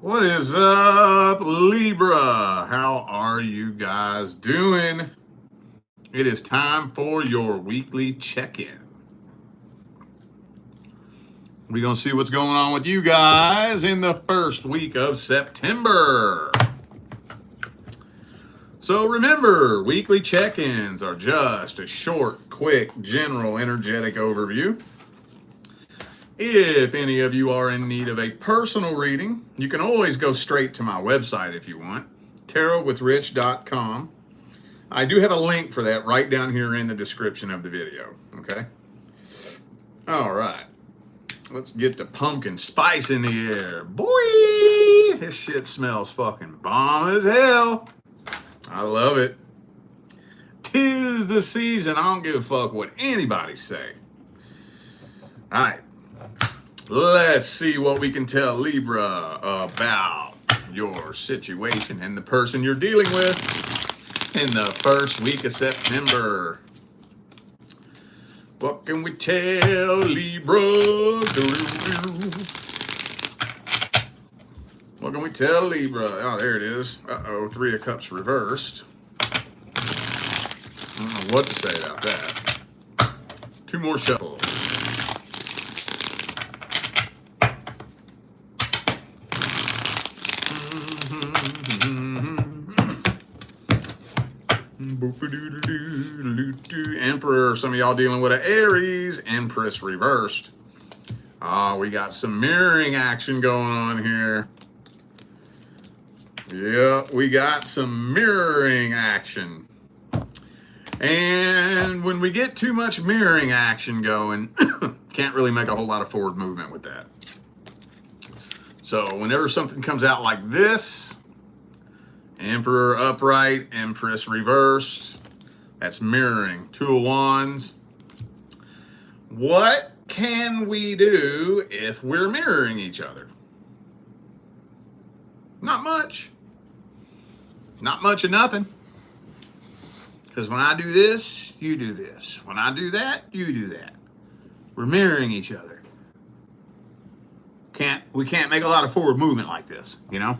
What is up, Libra? How are you guys doing? It is time for your weekly check-in. We're going to see what's going on with you guys in the first week of September. So remember, weekly check-ins are just a short, quick, general, energetic overview. If any of you are in need of a personal reading, you can always go straight to my website if you want, tarotwithrich.com. I do have a link for that right down here in the description of the video, okay? All right. Let's get the pumpkin spice in the air. Boy, this shit smells fucking bomb as hell. I love it. 'Tis the season. I don't give a fuck what anybody say. All right. Let's see what we can tell Libra about your situation and the person you're dealing with in the first week of September. What can we tell Libra? What can we tell Libra? Oh, there it is. Uh-oh, Three of Cups reversed. I don't know what to say about that. Two more shuffles. Emperor, some of y'all dealing with an Aries. Empress reversed. We got some mirroring action going on here. Yep, we got some mirroring action. And when we get too much mirroring action going, can't really make a whole lot of forward movement with that. So whenever something comes out like this, Emperor upright, Empress reversed, that's mirroring. Two of Wands. What can we do if we're mirroring each other? Not much. Not much of nothing. Because when I do this, you do this. When I do that, you do that. We're mirroring each other. We can't make a lot of forward movement like this, you know?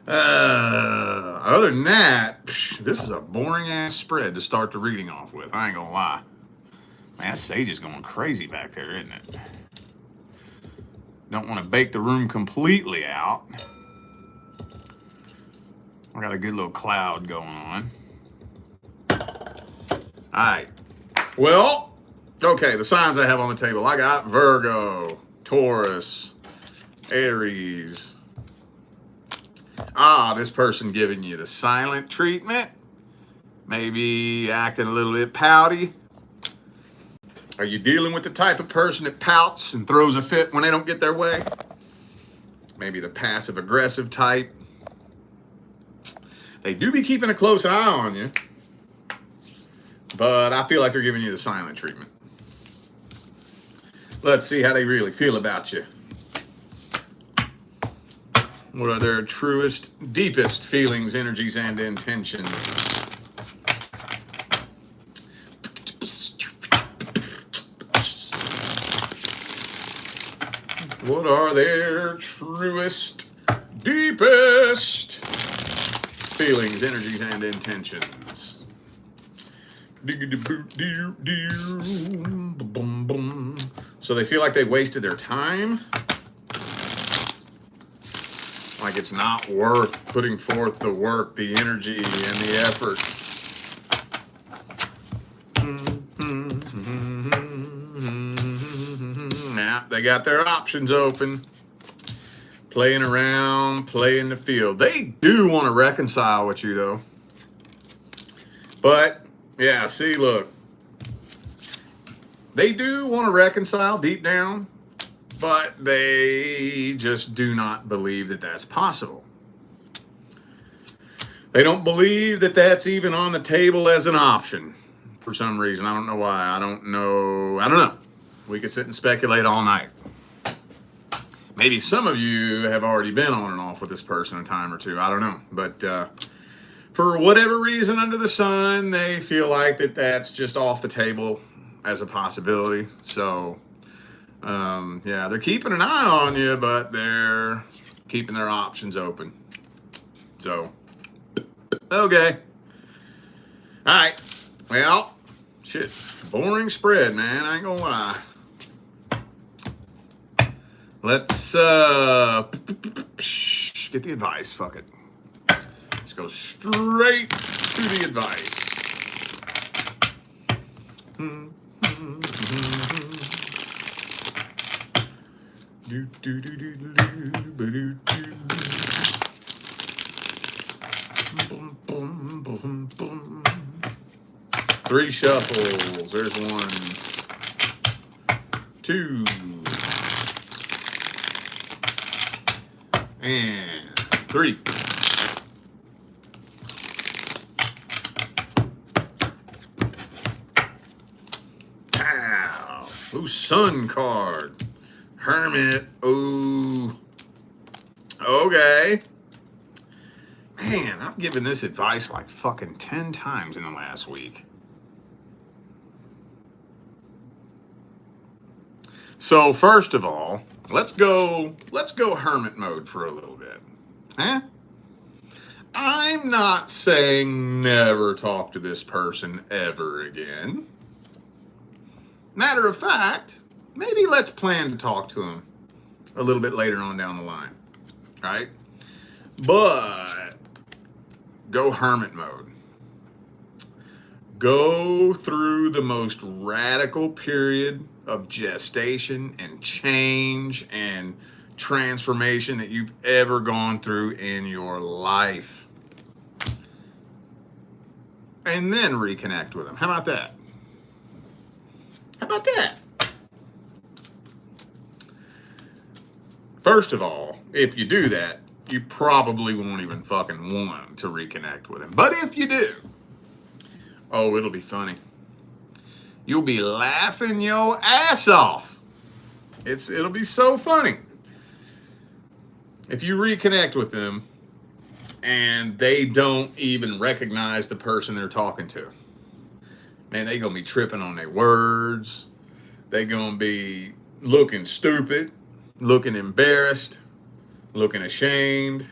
Other than that, this is a boring ass spread to start the reading off with. I ain't gonna lie. Man, Sage is going crazy back there, isn't it? Don't want to bake the room completely out. I got a good little cloud going on. Alright. Well, okay, the signs I have on the table. I got Virgo, Taurus, Aries. This person giving you the silent treatment. Maybe acting a little bit pouty. Are you dealing with the type of person that pouts and throws a fit when they don't get their way? Maybe the passive-aggressive type. They do be keeping a close eye on you. But I feel like they're giving you the silent treatment. Let's see how they really feel about you. What are their truest, deepest feelings, energies, and intentions? What are their truest, deepest feelings, energies, and intentions? So they feel like they wasted their time. Like it's not worth putting forth the work, the energy, and the effort. Now they got their options open. Playing around, playing the field. They do want to reconcile with you, though. But, yeah, see, look. They do want to reconcile deep down. But they just do not believe that that's possible. They don't believe that that's even on the table as an option for some reason. I don't know why. I don't know. We could sit and speculate all night. Maybe some of you have already been on and off with this person a time or two. I don't know. But for whatever reason under the sun, they feel like that's just off the table as a possibility. So... yeah, they're keeping an eye on you, but they're keeping their options open. So, okay. All right. Well, shit. Boring spread, man. I ain't gonna lie. Let's get the advice. Fuck it. Let's go straight to the advice. Three shuffles. There's 1, 2, and 3. Wow. Ooh, Sun card. Hermit. Ooh. Okay. Man, I've given this advice like fucking 10 times in the last week. So first of all, let's go hermit mode for a little bit. Huh? I'm not saying never talk to this person ever again. Matter of fact, maybe let's plan to talk to him a little bit later on down the line, right? But go hermit mode. Go through the most radical period of gestation and change and transformation that you've ever gone through in your life. And then reconnect with them. How about that? How about that? First of all, if you do that, you probably won't even fucking want to reconnect with him. But if you do, oh, it'll be funny. You'll be laughing your ass off. It'll be so funny. If you reconnect with them and they don't even recognize the person they're talking to, man, they gonna be tripping on their words. They gonna be looking stupid, looking embarrassed, looking ashamed.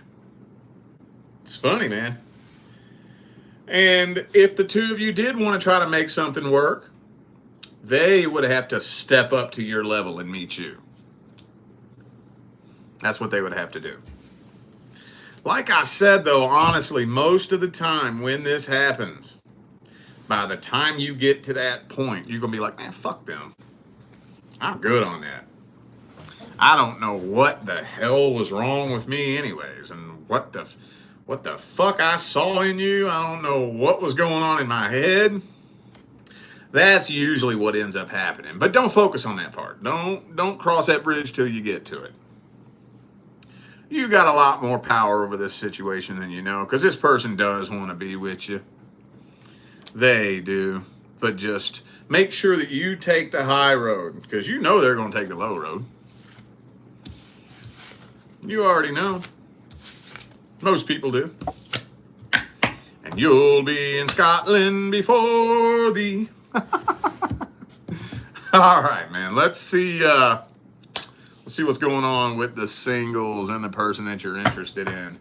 It's funny, man. And if the two of you did want to try to make something work, they would have to step up to your level and meet you. That's what they would have to do. Like I said, though, honestly, most of the time when this happens, by the time you get to that point, you're going to be like, man, fuck them. I'm good on that. I don't know what the hell was wrong with me anyways, and what the fuck I saw in you. I don't know what was going on in my head. That's usually what ends up happening. But don't focus on that part. Don't cross that bridge till you get to it. You got a lot more power over this situation than you know, because this person does want to be with you. They do. But just make sure that you take the high road, because you know they're going to take the low road. You already know. Most people do. And you'll be in Scotland before the... All right, man. Let's see what's going on with the singles and the person that you're interested in.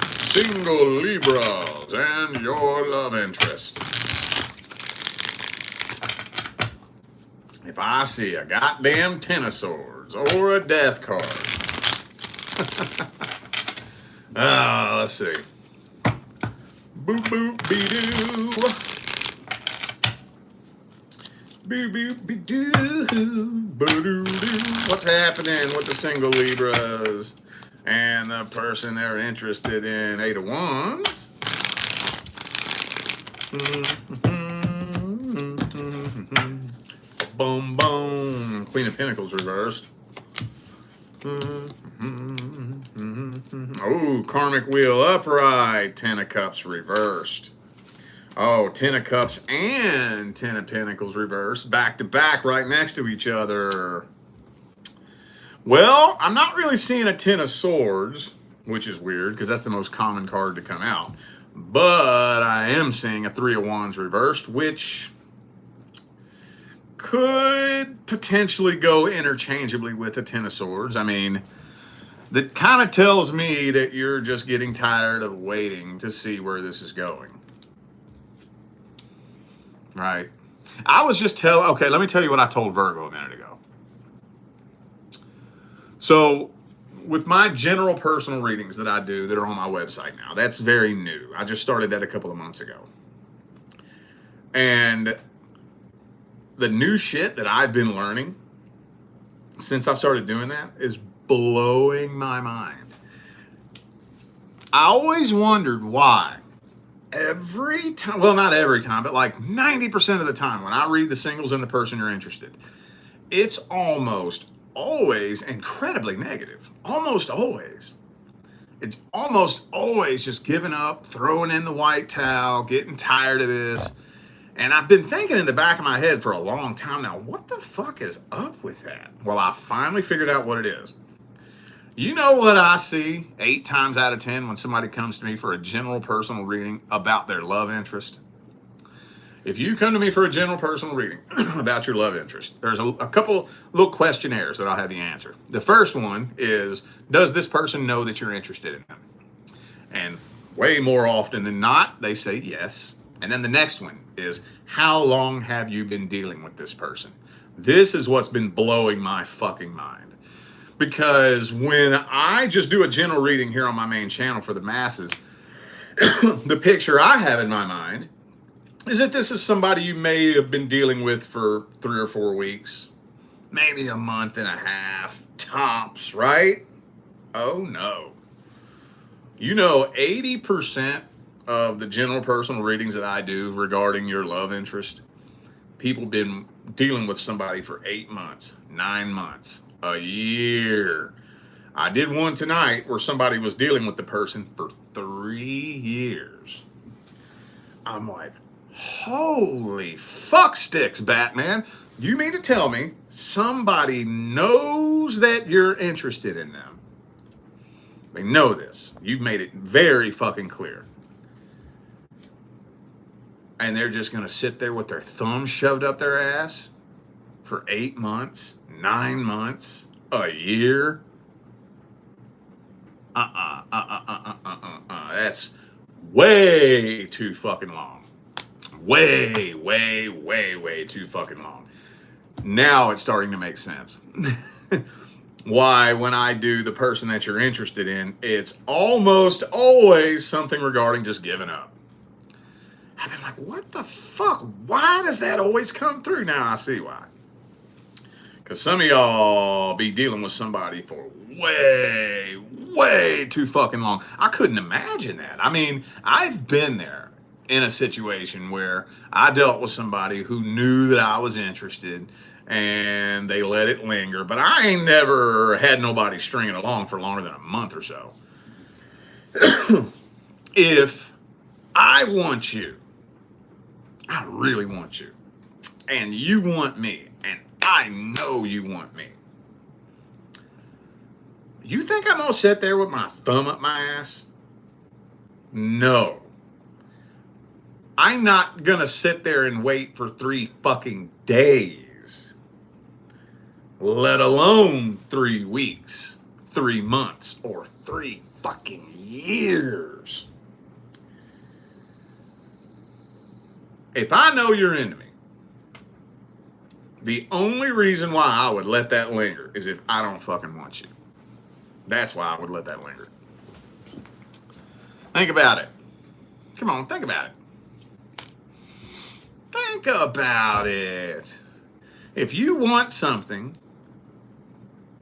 Single Libras and your love interest. If I see a goddamn Ten of Swords or a Death card. Let's see. Boop boop be doo. Boop boop be doo. Ba-doo-doo. What's happening with the single Libras and the person they're interested in? Eight of Wands. Boom boom. Queen of Pentacles reversed. Oh, Karmic Wheel upright. Ten of Cups reversed. Oh, Ten of Cups and Ten of Pentacles reversed. Back to back right next to each other. Well, I'm not really seeing a Ten of Swords, which is weird because that's the most common card to come out. But I am seeing a Three of Wands reversed, which could potentially go interchangeably with a Ten of Swords. I mean, that kind of tells me that you're just getting tired of waiting to see where this is going. Right? Okay, let me tell you what I told Virgo a minute ago. So, with my general personal readings that I do that are on my website now, that's very new. I just started that a couple of months ago. And the new shit that I've been learning since I started doing that is blowing my mind. I always wondered why every time, well, not every time, but like 90% of the time when I read the singles and the person you're interested, it's almost always incredibly negative. Almost always. It's almost always just giving up, throwing in the white towel, getting tired of this. And I've been thinking in the back of my head for a long time now, what the fuck is up with that? Well, I finally figured out what it is. You know what I see 8 times out of 10 when somebody comes to me for a general personal reading about their love interest? If you come to me for a general personal reading about your love interest, there's a couple little questionnaires that I'll have you answer. The first one is, does this person know that you're interested in them? And way more often than not, they say yes. And then the next one is, how long have you been dealing with this person? This is what's been blowing my fucking mind. Because when I just do a general reading here on my main channel for the masses, the picture I have in my mind is that this is somebody you may have been dealing with for 3 or 4 weeks, maybe a month and a half, tops, right? Oh no. 80% of the general personal readings that I do regarding your love interest, people been dealing with somebody for 8 months, 9 months, a year. I did one tonight where somebody was dealing with the person for 3 years. I'm like, holy fuck sticks, Batman. You mean to tell me somebody knows that you're interested in them? They know this. You've made it very fucking clear. And they're just going to sit there with their thumb shoved up their ass for 8 months, 9 months, a year. That's way too fucking long. Way too fucking long. Now it's starting to make sense. Why, when I do the person that you're interested in, it's almost always something regarding just giving up. I've been like, what the fuck? Why does that always come through? Now I see why. Because some of y'all be dealing with somebody for way too fucking long. I couldn't imagine that. I mean, I've been there in a situation where I dealt with somebody who knew that I was interested and they let it linger. But I ain't never had nobody stringing along for longer than a month or so. If I want you, I really want you, and you want me, and I know you want me, you think I'm gonna sit there with my thumb up my ass? No. I'm not gonna sit there and wait for 3 fucking days, let alone 3 weeks, 3 months, or 3 fucking years. If I know you're into me, the only reason why I would let that linger is if I don't fucking want you. That's why I would let that linger. Think about it. Come on, think about it. Think about it. If you want something,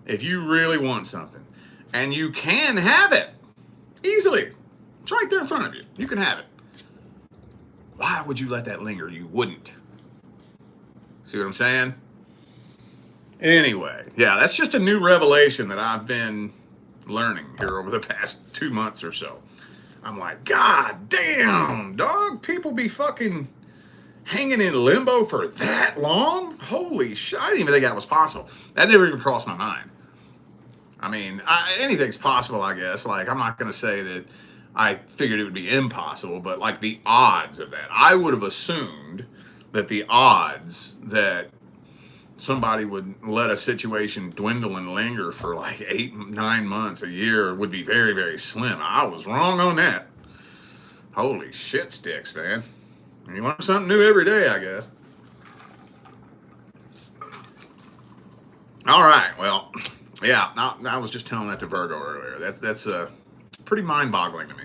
if you really want something, and you can have it easily, it's right there in front of you. You can have it. Why would you let that linger? You wouldn't. See what I'm saying? Anyway, yeah, that's just a new revelation that I've been learning here over the past 2 months or so. I'm like, God damn, dog, people be fucking hanging in limbo for that long? Holy shit, I didn't even think that was possible. That never even crossed my mind. I mean, anything's possible, I guess. Like, I'm not going to say that I figured it would be impossible, but like the odds of that, I would have assumed that the odds that somebody would let a situation dwindle and linger for like 8, 9 months, a year would be very, very slim. I was wrong on that. Holy shit sticks, man. You learn something new every day, I guess. All right, well, yeah, I was just telling that to Virgo earlier. That's pretty mind-boggling to me.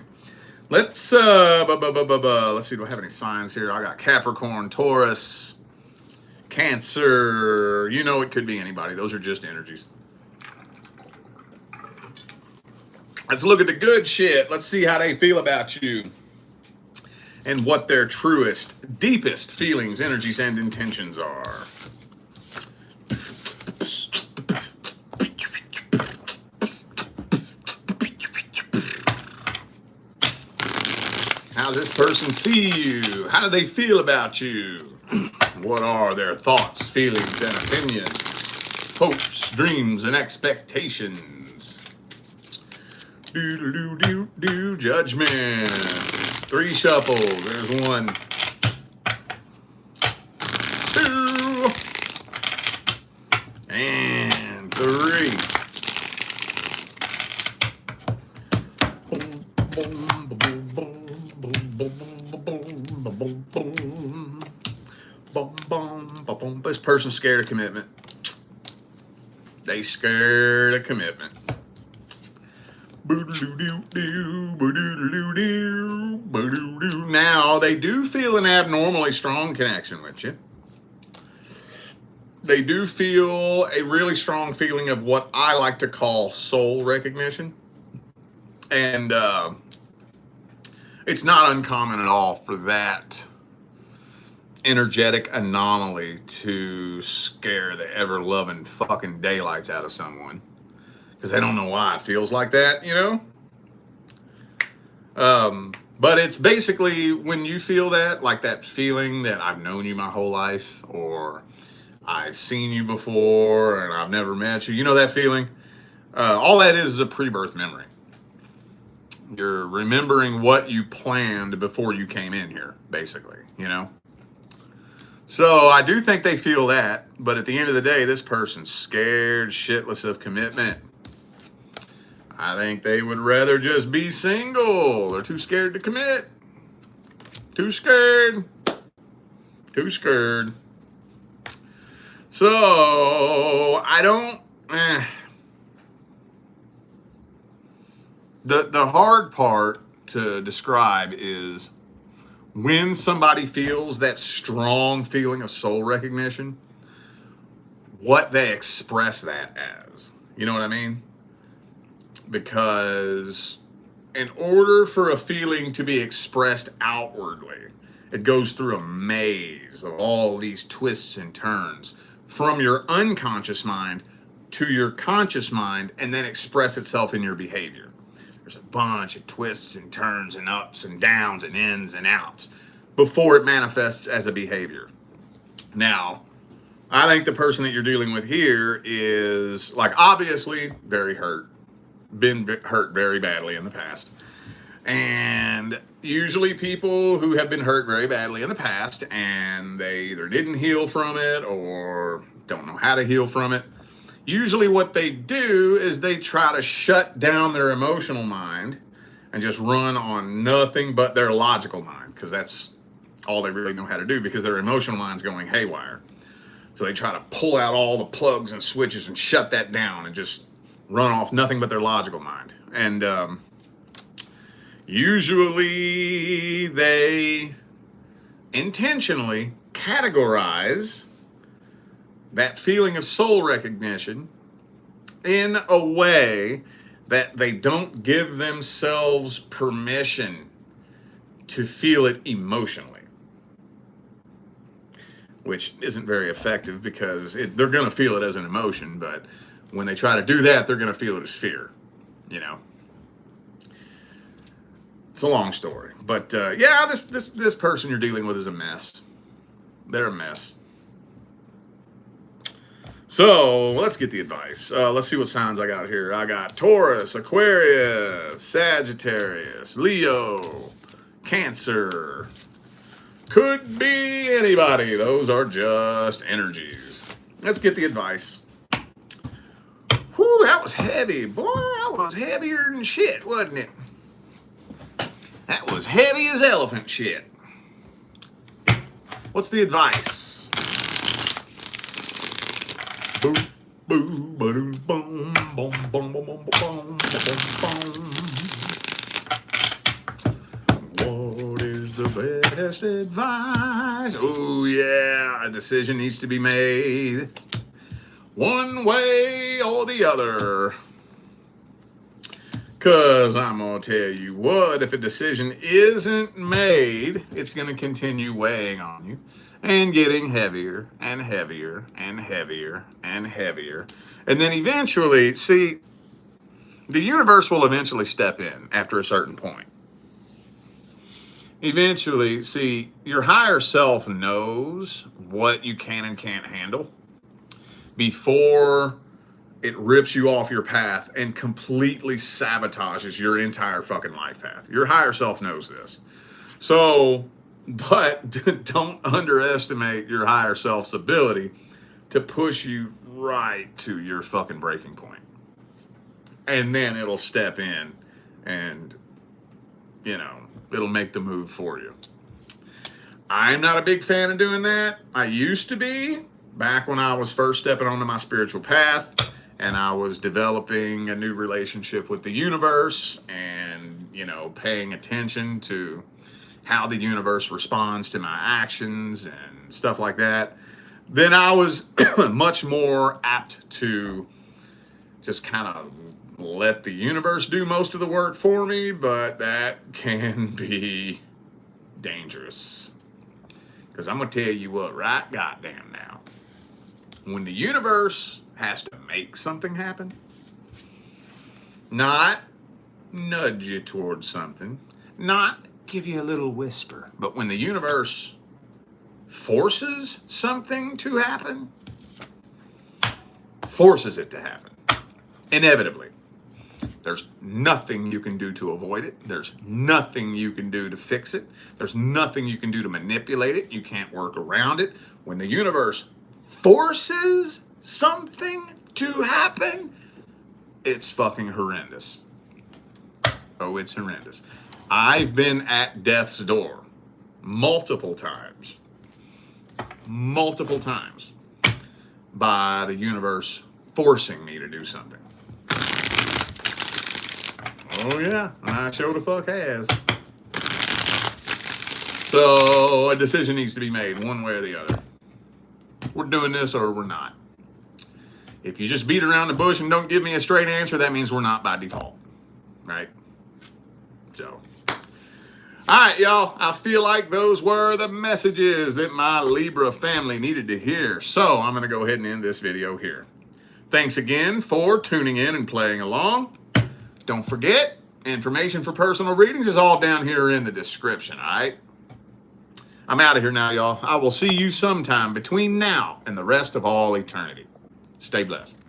Let's see, do I have any signs here? I got Capricorn, Taurus, Cancer. You know, it could be anybody. Those are just energies. Let's look at the good shit. Let's see how they feel about you and what their truest, deepest feelings, energies, and intentions are. How does this person see you? How do they feel about you? What are their thoughts, feelings, and opinions? Hopes, dreams, and expectations? Do judgment. 3 shuffles. There's 1, 2, and 3. This person's scared of commitment. They scared of commitment. Now, they do feel an abnormally strong connection with you. They do feel a really strong feeling of what I like to call soul recognition. And it's not uncommon at all for that energetic anomaly to scare the ever-loving fucking daylights out of someone. Because they don't know why it feels like that, you know? But it's basically when you feel that, like that feeling that I've known you my whole life, or I've seen you before and I've never met you. You know that feeling? All that is a pre-birth memory. You're remembering what you planned before you came in here, basically, you know? So I do think they feel that, but at the end of the day, this person's scared shitless of commitment. I think they would rather just be single. They're too scared to commit. Too scared. Too scared. So I don't... The hard part to describe is when somebody feels that strong feeling of soul recognition, what they express that as. You know what I mean? Because in order for a feeling to be expressed outwardly, it goes through a maze of all these twists and turns from your unconscious mind to your conscious mind, and then express itself in your behavior. There's a bunch of twists and turns and ups and downs and ins and outs before it manifests as a behavior. Now, I think the person that you're dealing with here is, like, obviously very hurt, been hurt very badly in the past. And usually people who have been hurt very badly in the past and they either didn't heal from it or don't know how to heal from it, usually what they do is they try to shut down their emotional mind and just run on nothing but their logical mind, because that's all they really know how to do, because their emotional mind's going haywire. So they try to pull out all the plugs and switches and shut that down and just run off nothing but their logical mind. And usually they intentionally categorize that feeling of soul recognition in a way that they don't give themselves permission to feel it emotionally, which isn't very effective, because they're going to feel it as an emotion, but when they try to do that, they're going to feel it as fear, you know. It's a long story, but yeah, this person you're dealing with is a mess. They're a mess. So let's get the advice. Let's see what signs I got here. I got Taurus, Aquarius, Sagittarius, Leo, Cancer. Could be anybody. Those are just energies. let's get the advice. Whew, that was heavy. Boy, that was heavier than shit, wasn't it? That was heavy as elephant shit. What's the advice? Boo, boo, ba-doom, boom, boom, boom, boom, boom, boom, boom, boom. What is the best advice? Oh, yeah, a decision needs to be made. One way or the other. Because I'm going to tell you what, if a decision isn't made, it's going to continue weighing on you and getting heavier and heavier and heavier and heavier. And then eventually, see, the universe will eventually step in after a certain point. Eventually, see, your higher self knows what you can and can't handle before it rips you off your path and completely sabotages your entire fucking life path. Your higher self knows this. So, but don't underestimate your higher self's ability to push you right to your fucking breaking point. And then it'll step in and, you know, it'll make the move for you. I'm not a big fan of doing that. I used to be back when I was first stepping onto my spiritual path. And I was developing a new relationship with the universe and, you know, paying attention to how the universe responds to my actions and stuff like that. Then I was much more apt to just kind of let the universe do most of the work for me, but that can be dangerous. Because I'm going to tell you what, right goddamn now, when the universe has to make something happen, not nudge you towards something, not give you a little whisper, but when the universe forces something to happen, forces it to happen, inevitably, there's nothing you can do to avoid it. There's nothing you can do to fix it. There's nothing you can do to manipulate it. You can't work around it. When the universe forces something to happen, it's fucking horrendous. Oh, it's horrendous. I've been at death's door multiple times by the universe forcing me to do something. Oh yeah, I sure the fuck has. So a decision needs to be made one way or the other. We're doing this or we're not. If you just beat around the bush and don't give me a straight answer, that means we're not by default, right? So, all right, y'all. I feel like those were the messages that my Libra family needed to hear. So I'm going to go ahead and end this video here. Thanks again for tuning in and playing along. Don't forget, information for personal readings is all down here in the description, all right? I'm out of here now, y'all. I will see you sometime between now and the rest of all eternity. Stay blessed.